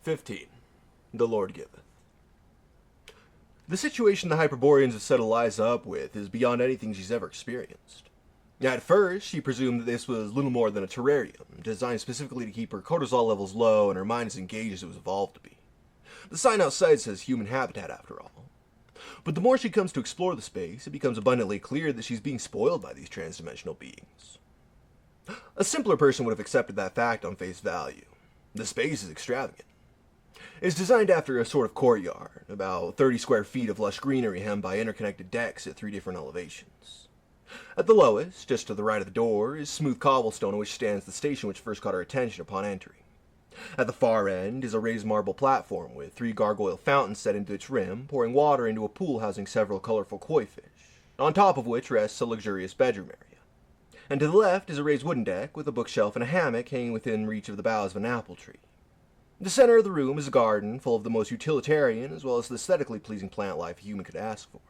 15. The Lord Giveth. The situation the Hyperboreans have set Eliza up with is beyond anything she's ever experienced. At first, she presumed that this was little more than a terrarium, designed specifically to keep her cortisol levels low and her mind as engaged as it was evolved to be. The sign outside says human habitat, after all. But the more she comes to explore the space, it becomes abundantly clear that she's being spoiled by these transdimensional beings. A simpler person would have accepted that fact on face value. The space is extravagant. It's designed after a sort of courtyard, about 30 square feet of lush greenery hemmed by interconnected decks at 3 different elevations. At the lowest, just to the right of the door, is smooth cobblestone on which stands the station which first caught our attention upon entering. At the far end is a raised marble platform with 3 gargoyle fountains set into its rim, pouring water into a pool housing several colorful koi fish, on top of which rests a luxurious bedroom area. And to the left is a raised wooden deck with a bookshelf and a hammock hanging within reach of the boughs of an apple tree. The center of the room is a garden full of the most utilitarian as well as the aesthetically pleasing plant life a human could ask for.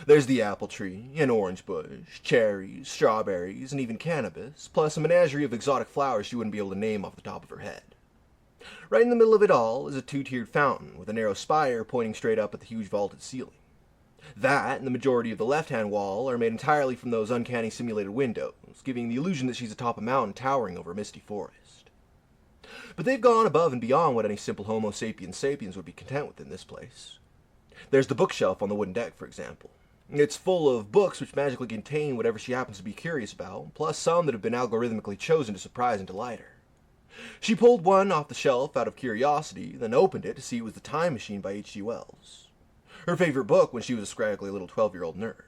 There's the apple tree, an orange bush, cherries, strawberries, and even cannabis, plus a menagerie of exotic flowers she wouldn't be able to name off the top of her head. Right in the middle of it all is a 2-tiered fountain with a narrow spire pointing straight up at the huge vaulted ceiling. That and the majority of the left-hand wall are made entirely from those uncanny simulated windows, giving the illusion that she's atop a mountain towering over a misty forest. But they've gone above and beyond what any simple Homo sapiens sapiens would be content with in this place. There's the bookshelf on the wooden deck, for example. It's full of books which magically contain whatever she happens to be curious about, plus some that have been algorithmically chosen to surprise and delight her. She pulled one off the shelf out of curiosity, then opened it to see it was The Time Machine by H.G. Wells. Her favorite book when she was a scraggly little 12-year-old nerd.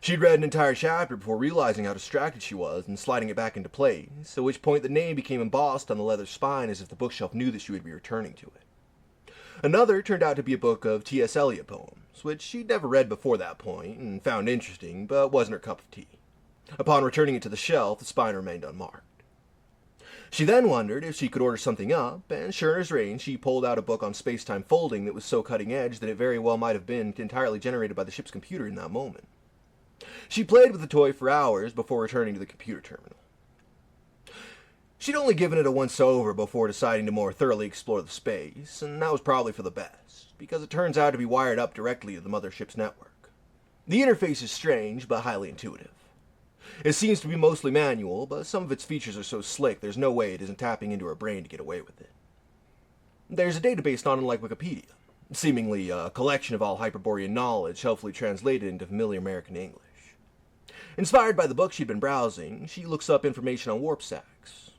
She'd read an entire chapter before realizing how distracted she was and sliding it back into place, at which point the name became embossed on the leather spine as if the bookshelf knew that she would be returning to it. Another turned out to be a book of T.S. Eliot poems, which she'd never read before that point and found interesting, but wasn't her cup of tea. Upon returning it to the shelf, the spine remained unmarked. She then wondered if she could order something up, and sure as rain, she pulled out a book on space-time folding that was so cutting-edge that it very well might have been entirely generated by the ship's computer in that moment. She played with the toy for hours before returning to the computer terminal. She'd only given it a once-over before deciding to more thoroughly explore the space, and that was probably for the best, because it turns out to be wired up directly to the mothership's network. The interface is strange, but highly intuitive. It seems to be mostly manual, but some of its features are so slick there's no way it isn't tapping into her brain to get away with it. There's a database not unlike Wikipedia, seemingly a collection of all Hyperborean knowledge helpfully translated into familiar American English. Inspired by the book she'd been browsing, she looks up information on warp sacks.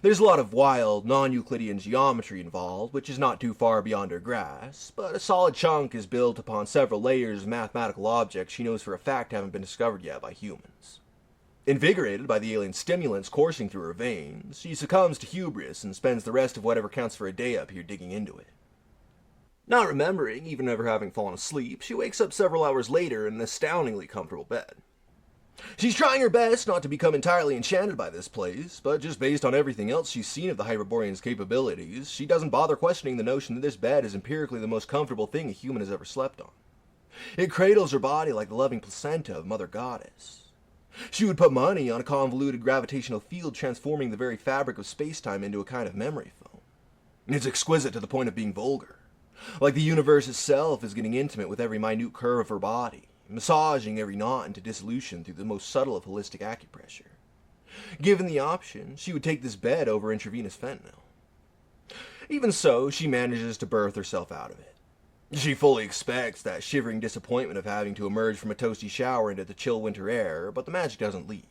There's a lot of wild, non-Euclidean geometry involved, which is not too far beyond her grasp, but a solid chunk is built upon several layers of mathematical objects she knows for a fact haven't been discovered yet by humans. Invigorated by the alien stimulants coursing through her veins, she succumbs to hubris and spends the rest of whatever counts for a day up here digging into it. Not remembering even ever having fallen asleep, she wakes up several hours later in an astoundingly comfortable bed. She's trying her best not to become entirely enchanted by this place, but just based on everything else she's seen of the Hyperborean's capabilities, she doesn't bother questioning the notion that this bed is empirically the most comfortable thing a human has ever slept on. It cradles her body like the loving placenta of Mother Goddess. She would put money on a convoluted gravitational field transforming the very fabric of space-time into a kind of memory foam. It's exquisite to the point of being vulgar. Like the universe itself is getting intimate with every minute curve of her body, massaging every knot into dissolution through the most subtle of holistic acupressure. Given the option, she would take this bed over intravenous fentanyl. Even so, she manages to birth herself out of it. She fully expects that shivering disappointment of having to emerge from a toasty shower into the chill winter air, but the magic doesn't leave.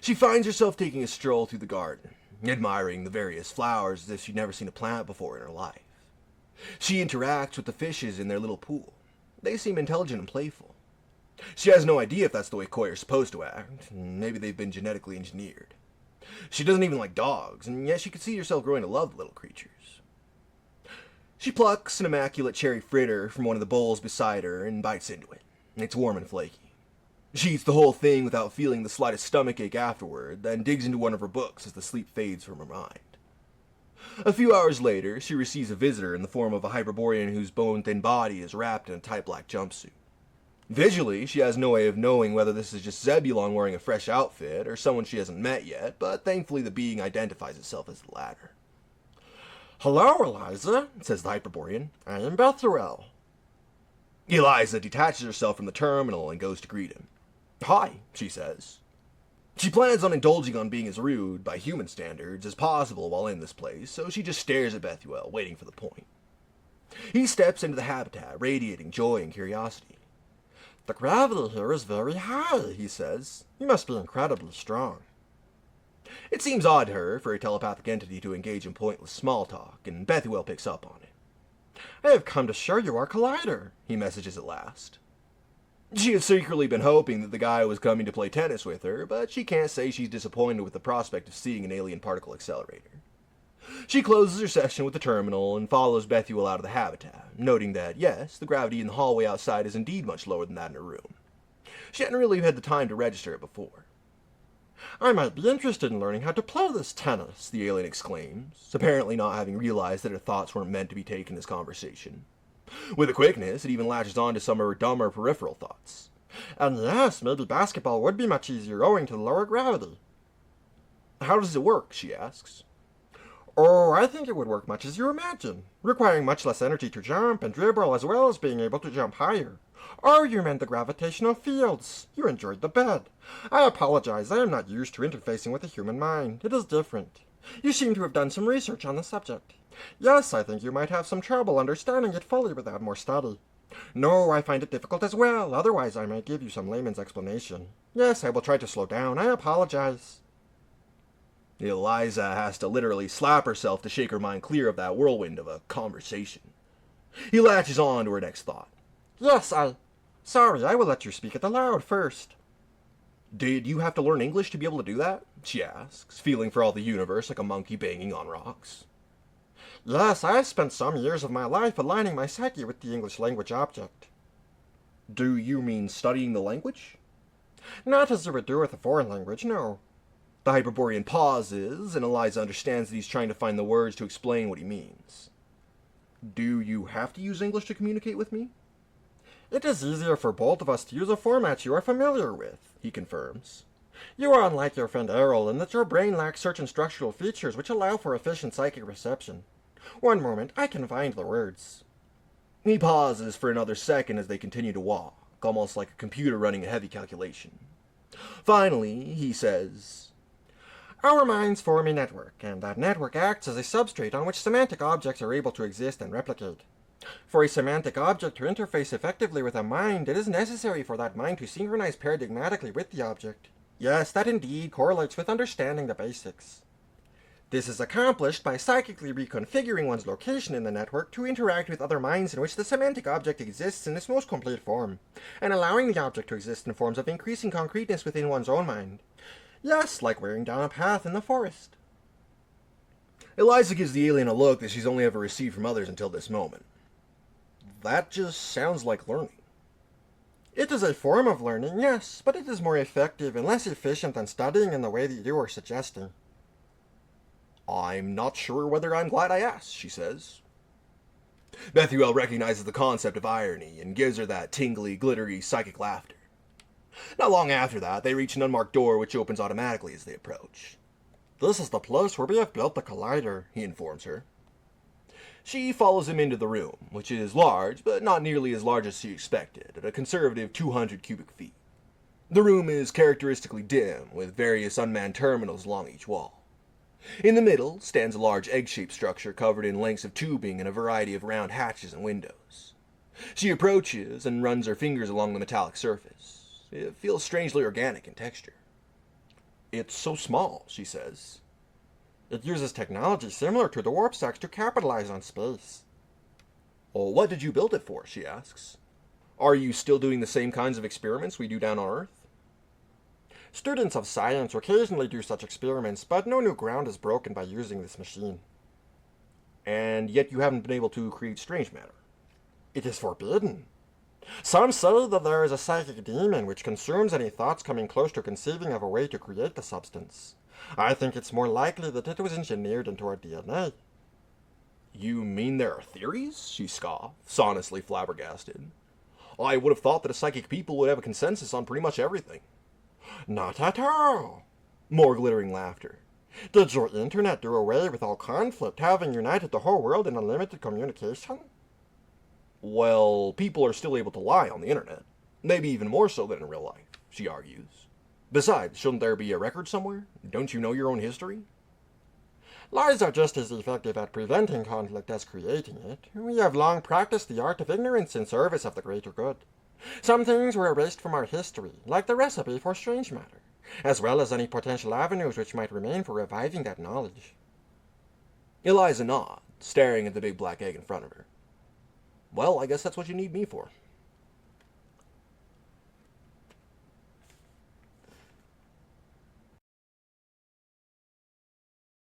She finds herself taking a stroll through the garden, admiring the various flowers as if she'd never seen a plant before in her life. She interacts with the fishes in their little pool. They seem intelligent and playful. She has no idea if that's the way koi are supposed to act. Maybe they've been genetically engineered. She doesn't even like dogs, and yet she could see herself growing to love the little creatures. She plucks an immaculate cherry fritter from one of the bowls beside her and bites into it. It's warm and flaky. She eats the whole thing without feeling the slightest stomachache afterward, then digs into one of her books as the sleep fades from her mind. A few hours later, she receives a visitor in the form of a Hyperborean whose bone-thin body is wrapped in a tight black jumpsuit. Visually, she has no way of knowing whether this is just Zebulon wearing a fresh outfit or someone she hasn't met yet, but thankfully the being identifies itself as the latter. "Hello, Eliza," says the Hyperborean. "I am Bethuel." Eliza detaches herself from the terminal and goes to greet him. "Hi," she says. She plans on indulging on being as rude, by human standards, as possible while in this place, so she just stares at Bethuel, waiting for the point. He steps into the habitat, radiating joy and curiosity. "The gravity here is very high," he says. "You must be incredibly strong." It seems odd to her for a telepathic entity to engage in pointless small talk, and Bethuel picks up on it. "I have come to show you our collider," he messages at last. She had secretly been hoping that the guy was coming to play tennis with her, but she can't say she's disappointed with the prospect of seeing an alien particle accelerator. She closes her session with the terminal and follows Bethuel out of the habitat, noting that, yes, the gravity in the hallway outside is indeed much lower than that in her room. She hadn't really had the time to register it before. "I might be interested in learning how to play this tennis," the alien exclaims, apparently not having realized that her thoughts weren't meant to be taken as conversation. With a quickness, it even latches on to some of her dumber peripheral thoughts. "And yes, maybe basketball would be much easier owing to the lower gravity." "How does it work?" she asks. "Oh, I think it would work much as you imagine, requiring much less energy to jump and dribble as well as being able to jump higher. Oh, you meant the gravitational fields. You enjoyed the bed. I apologize, I am not used to interfacing with the human mind. It is different. You seem to have done some research on the subject. Yes, I think you might have some trouble understanding it fully without more study. No, I find it difficult as well, otherwise I might give you some layman's explanation. Yes, I will try to slow down, I apologize." Eliza has to literally slap herself to shake her mind clear of that whirlwind of a conversation. He latches on to her next thought. "Yes, Sorry, I will let you speak it aloud first." "Did you have to learn English to be able to do that?" she asks, feeling for all the universe like a monkey banging on rocks. "Yes, I have spent some years of my life aligning my psyche with the English language object." "Do you mean studying the language?" "Not as you would do with a foreign language, no." The Hyperborean pauses, and Eliza understands that he's trying to find the words to explain what he means. "Do you have to use English to communicate with me?" "It is easier for both of us to use a format you are familiar with," he confirms. "You are unlike your friend Errol in that your brain lacks certain structural features which allow for efficient psychic reception. One moment, I can find the words." He pauses for another second as they continue to walk, almost like a computer running a heavy calculation. Finally, he says, "Our minds form a network, and that network acts as a substrate on which semantic objects are able to exist and replicate. For a semantic object to interface effectively with a mind, it is necessary for that mind to synchronize paradigmatically with the object. Yes, that indeed correlates with understanding the basics. This is accomplished by psychically reconfiguring one's location in the network to interact with other minds in which the semantic object exists in its most complete form, and allowing the object to exist in forms of increasing concreteness within one's own mind. Yes, like wearing down a path in the forest." Eliza gives the alien a look that she's only ever received from others until this moment. "That just sounds like learning." "It is a form of learning, yes, but it is more effective and less efficient than studying in the way that you are suggesting." "I'm not sure whether I'm glad I asked," she says. Bethuel recognizes the concept of irony and gives her that tingly, glittery, psychic laughter. Not long after that, they reach an unmarked door which opens automatically as they approach. "This is the place where we have built the collider," he informs her. She follows him into the room, which is large, but not nearly as large as she expected, at a conservative 200 cubic feet. The room is characteristically dim, with various unmanned terminals along each wall. In the middle stands a large egg-shaped structure covered in lengths of tubing and a variety of round hatches and windows. She approaches and runs her fingers along the metallic surface. It feels strangely organic in texture. "It's so small," she says. "It uses technology similar to the warp stacks to capitalize on space." "Well, what did you build it for?" she asks. "Are you still doing the same kinds of experiments we do down on Earth?" "Students of science occasionally do such experiments, but no new ground is broken by using this machine." "And yet you haven't been able to create strange matter." "It is forbidden. Some say that there is a psychic demon which consumes any thoughts coming close to conceiving of a way to create the substance. I think it's more likely that it was engineered into our DNA." "You mean there are theories?" she scoffs, honestly flabbergasted. "I would have thought that a psychic people would have a consensus on pretty much everything." "Not at all." More glittering laughter. Did your internet do away with all conflict, having united the whole world in unlimited communication? Well, people are still able to lie on the internet. Maybe even more so than in real life, she argues. Besides, shouldn't there be a record somewhere? Don't you know your own history? Lies are just as effective at preventing conflict as creating it. We have long practiced the art of ignorance in service of the greater good. Some things were erased from our history, like the recipe for strange matter, as well as any potential avenues which might remain for reviving that knowledge. Eliza nods, staring at the big black egg in front of her. Well, I guess that's what you need me for.